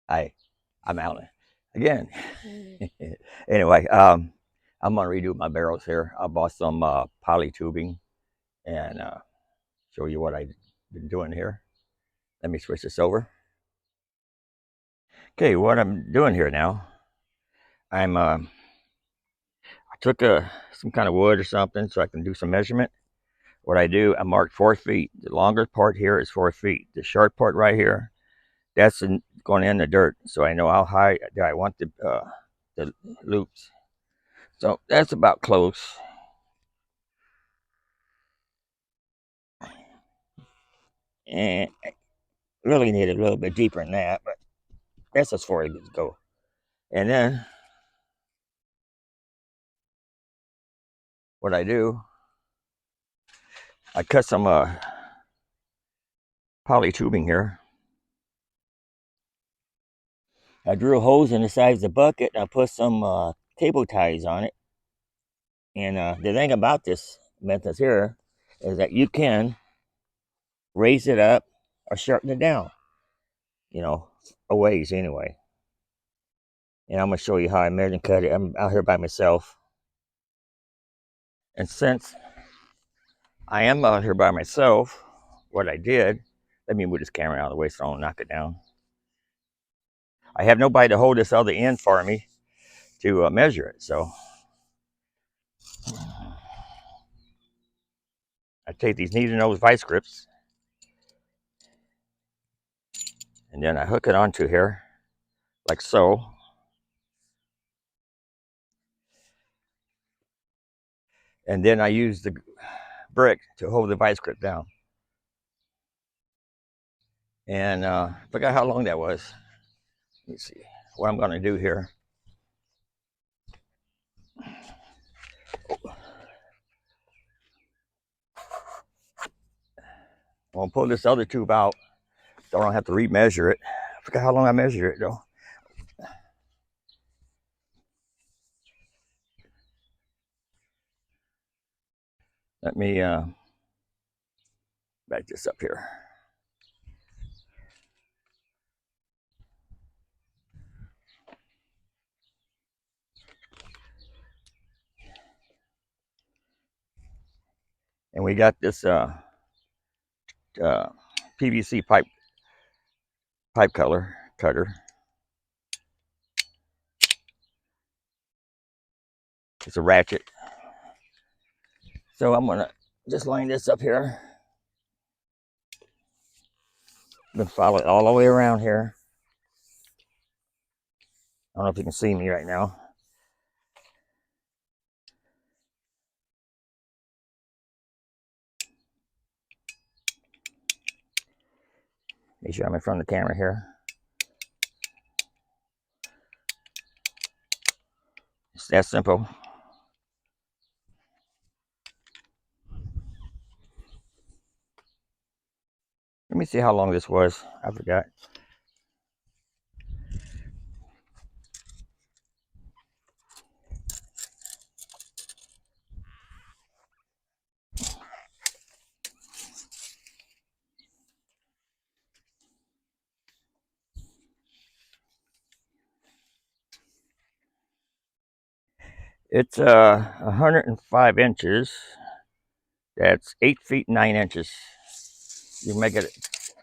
I'm out again. Anyway, I'm gonna redo my barrels here. I bought some poly tubing and show you what I've been doing here. Let me switch this over. Okay, what I'm doing here now, I took some kind of wood or something so I can do some measurement. What I do, I mark 4 feet. The longer part here is 4 feet. The short part right here, that's going in the dirt, so I know how high I want the loops. So that's about close. And I really need it a little bit deeper than that, but that's as far as it go. And then what I do, I cut some poly tubing here. I drill holes in the sides of the bucket. And I put some cable ties on it. And the thing about this method here is that you can raise it up or shorten it down, you know, a ways anyway. And I'm going to show you how I measure and cut it. I'm out here by myself. And since I am out here by myself, what I did, let me move this camera out of the way so I don't knock it down. I have nobody to hold this other end for me to measure it. So I take these needle nose vice grips and then I hook it onto here like so. And then I use the brick to hold the vice grip down. And I forgot how long that was. Let me see what I'm going to do here. I'm going to pull this other tube out so I don't have to remeasure it. I forgot how long I measured it though. Let me back this up here. And we got this PVC pipe cutter. It's a ratchet. So I'm gonna just line this up here. Then follow it all the way around here. I don't know if you can see me right now. Make sure I'm in front of the camera here. It's that simple. Let me see how long this was. I forgot. It's 105 inches. That's 8 feet 9 inches. You can make it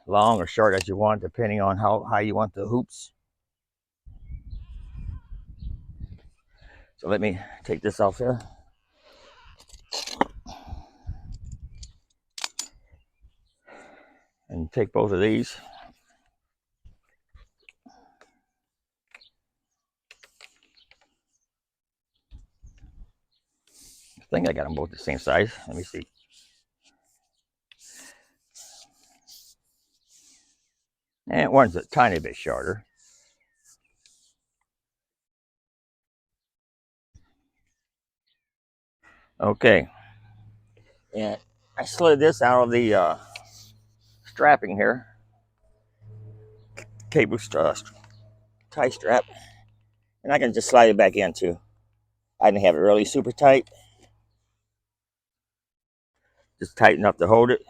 long or short as you want, depending on how high you want the hoops. So let me take this off here. And take both of these. I think I got them both the same size. Let me see. And one's a tiny bit shorter. Okay. And I slid this out of the strapping here. Cable tie strap. And I can just slide it back in too. I didn't have it really super tight. Just tight enough to hold it.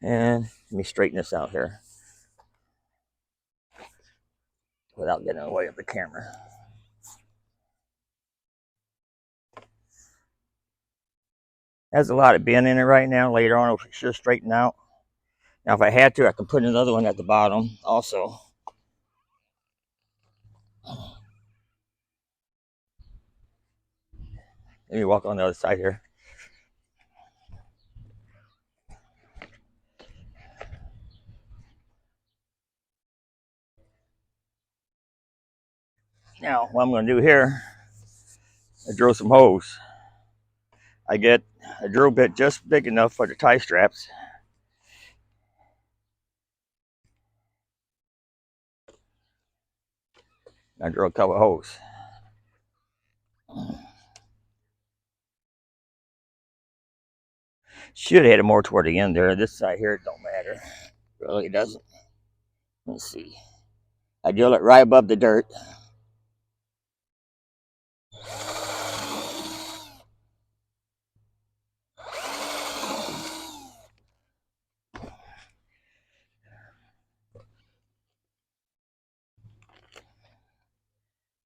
And let me straighten this out here without getting in the way of the camera. Has a lot of bend in it right now. Later on, it should straighten out. Now, if I had to, I could put another one at the bottom also. Let me walk on the other side here. Now, what I'm going to do here, I drill some holes. I get a drill bit just big enough for the tie straps. I drill a couple of holes. Should have had it more toward the end there. This side here, it don't matter. Really doesn't. Let's see. I drill it right above the dirt.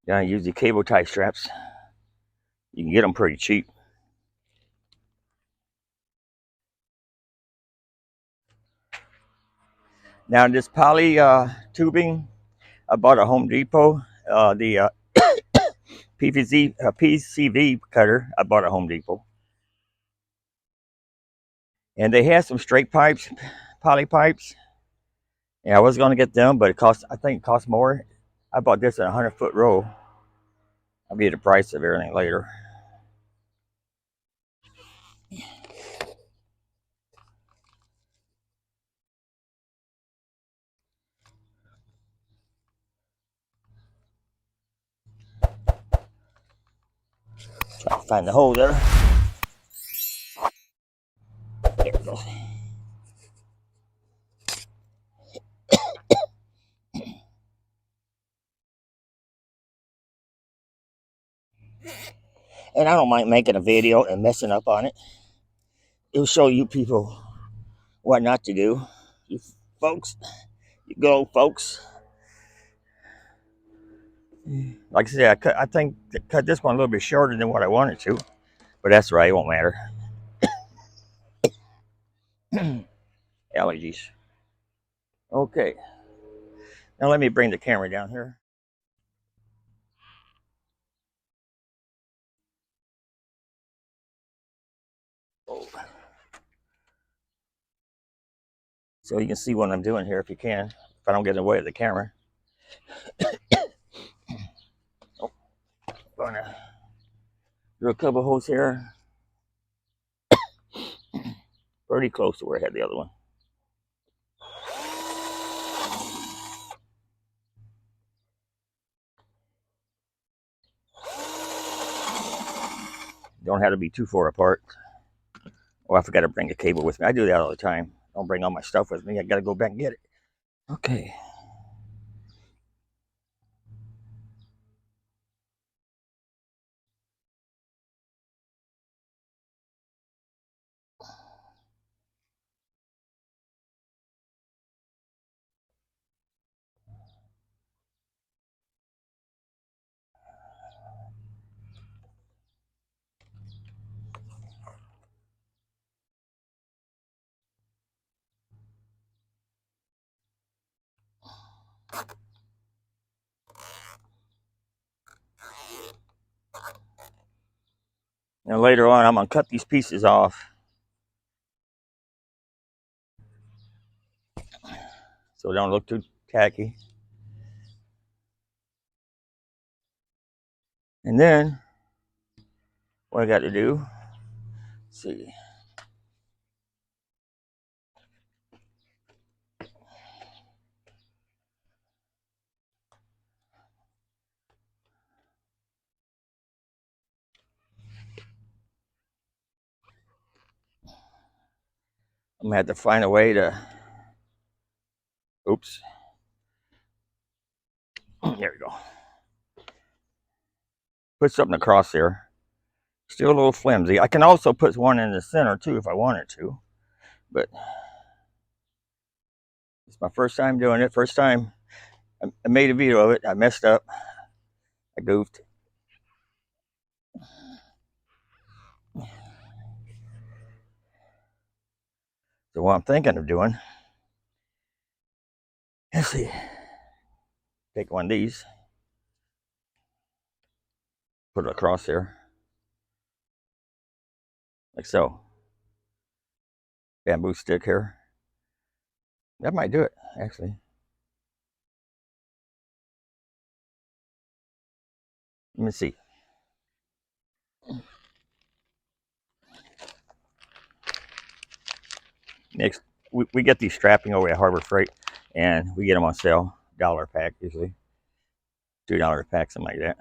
Then I use the cable tie straps. You can get them pretty cheap. Now this poly tubing, I bought at Home Depot. The PCV cutter, I bought at Home Depot. And they had some straight pipes, poly pipes. Yeah, I was going to get them, but I think it cost more. I bought this in a 100-foot roll. I'll get the price of everything later. Try to find the hole there. There we go. And I don't mind making a video and messing up on it. It'll show you people what not to do. You folks, you good old folks. Like I said, I think I cut this one a little bit shorter than what I wanted to. But that's right, it won't matter. Allergies. Okay. Now let me bring the camera down here. Oh. So you can see what I'm doing here if you can. If I don't get in the way of the camera. Oh, gonna drill a couple holes here. Pretty close to where I had the other one. Don't have to be too far apart. Oh, I forgot to bring a cable with me. I do that all the time. Don't bring all my stuff with me. I gotta go back and get it. Okay. Now later on, I'm gonna cut these pieces off. So they don't look too tacky. And then, what I got to do, let's see. I'm gonna have to find a way to, oops. There we go. Put something across there. Still a little flimsy. I can also put one in the center too if I wanted to, but It's my first time doing it. First time I made a video of it. I messed up. I goofed. So what I'm thinking of doing, let's see, take one of these, put it across there, like so. Bamboo stick here. That might do it, actually. Let me see. Next, we get these strapping over at Harbor Freight, and we get them on sale, $1 a pack usually, $2 a pack, something like that.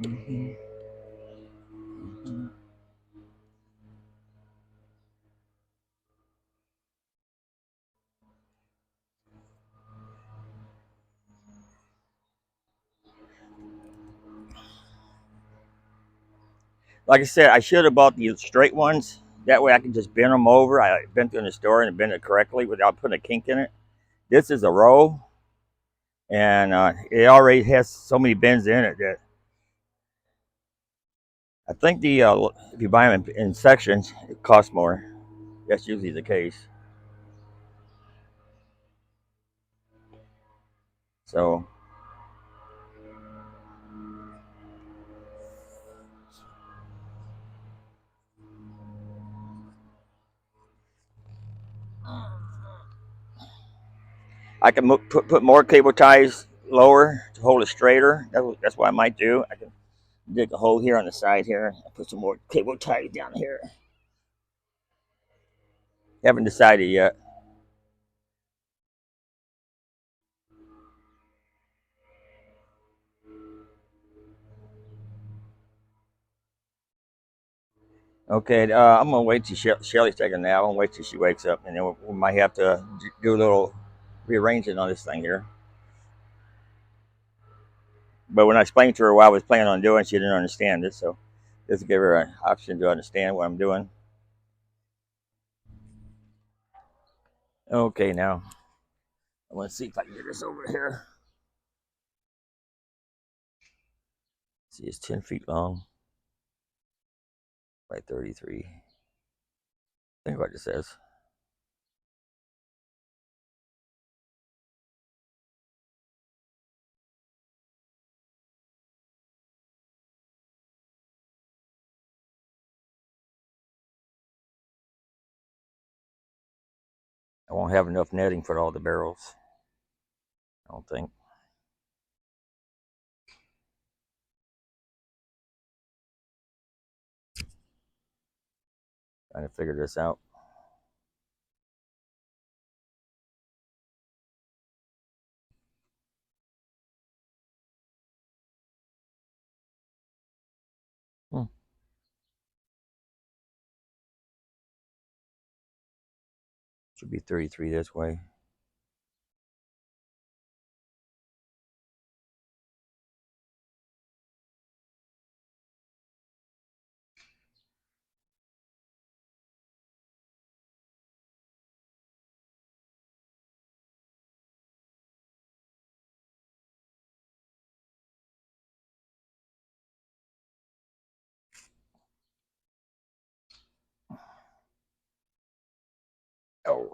Mm-hmm. Mm-hmm. Like I said, I should have bought the straight ones. That way I can just bend them over. I bent them in the store and bend it correctly without putting a kink in it. This is a roll, and it already has so many bends in it that I think if you buy them in sections, it costs more. That's usually the case. So I can put more cable ties lower to hold it straighter. That's what I might do. I can dig a hole here on the side here and put some more cable ties down here. Haven't decided yet. Okay, I'm gonna wait till Shelly's taking a nap. I'm gonna wait till she wakes up, and then we might have to do a little rearranging on this thing here. But when I explained to her what I was planning on doing, she didn't understand it. So just give her an option to understand what I'm doing. Okay, now I want to see if I can get this over here. See, it's 10 feet long by 33. Think what it says. I won't have enough netting for all the barrels. I don't think. Trying to figure this out. Hmm. Should be 33 this way. Oh,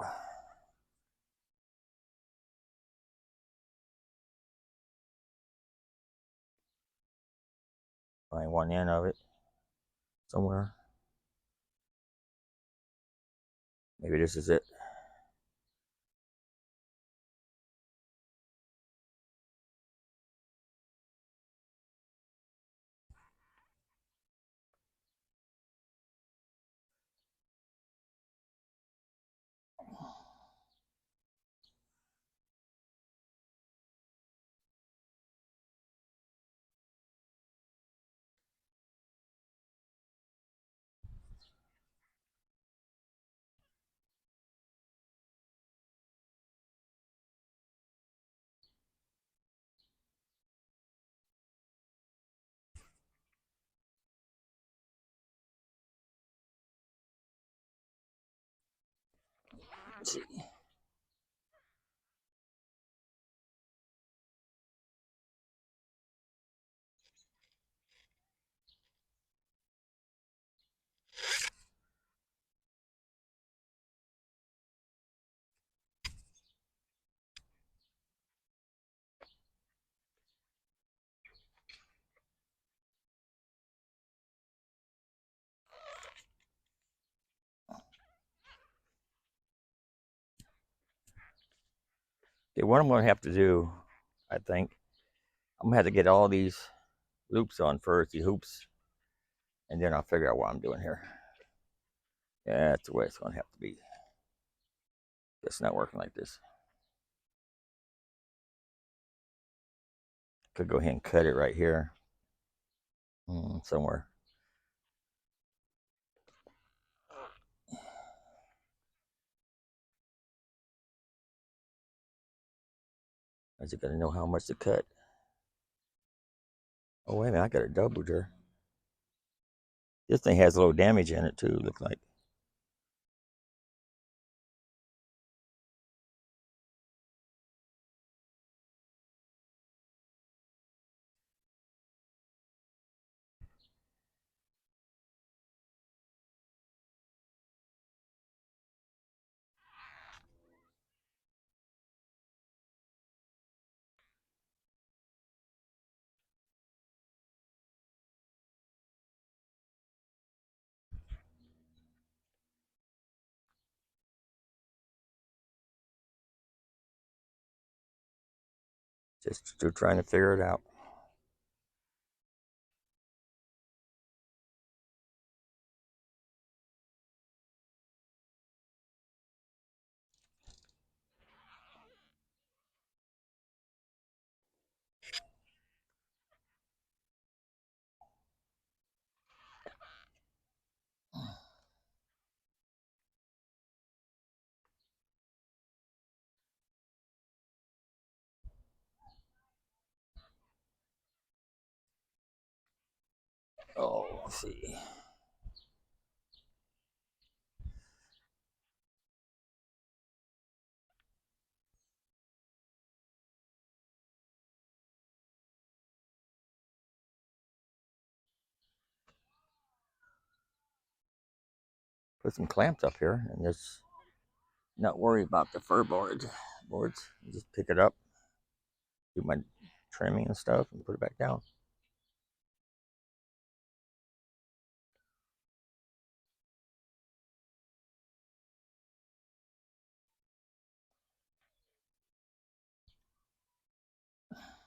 find one end of it somewhere. Maybe this is it. Let's see. Okay, what I'm going to have to do, I think, I'm going to have to get all these loops on first, the hoops, and then I'll figure out what I'm doing here. Yeah, that's the way it's going to have to be. It's not working like this. Could go ahead and cut it right here. Somewhere. I just got to know how much to cut. Oh, wait a minute, I got a double there. This thing has a little damage in it, too, look like. Just still trying to figure it out. Oh, let's see. Put some clamps up here and just not worry about the fur boards. Just pick it up, do my trimming and stuff, and put it back down.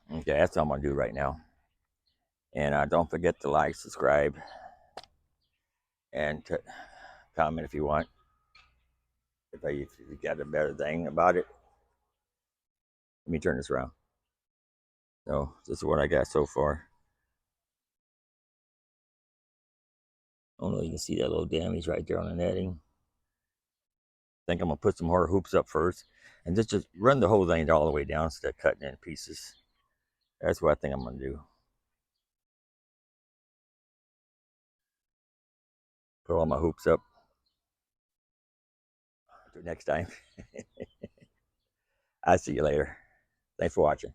Okay, that's all I'm gonna do right now. And don't forget to like, subscribe, and to comment if you want. If you got a better thing about it, let me turn this around. So this is what I got so far. Oh no, you can see that little damage right there on the netting. I think I'm gonna put some more hoops up first, and just run the whole thing all the way down instead of cutting it in pieces. That's what I think I'm gonna do. Put all my hoops up. Until next time. I'll see you later. Thanks for watching.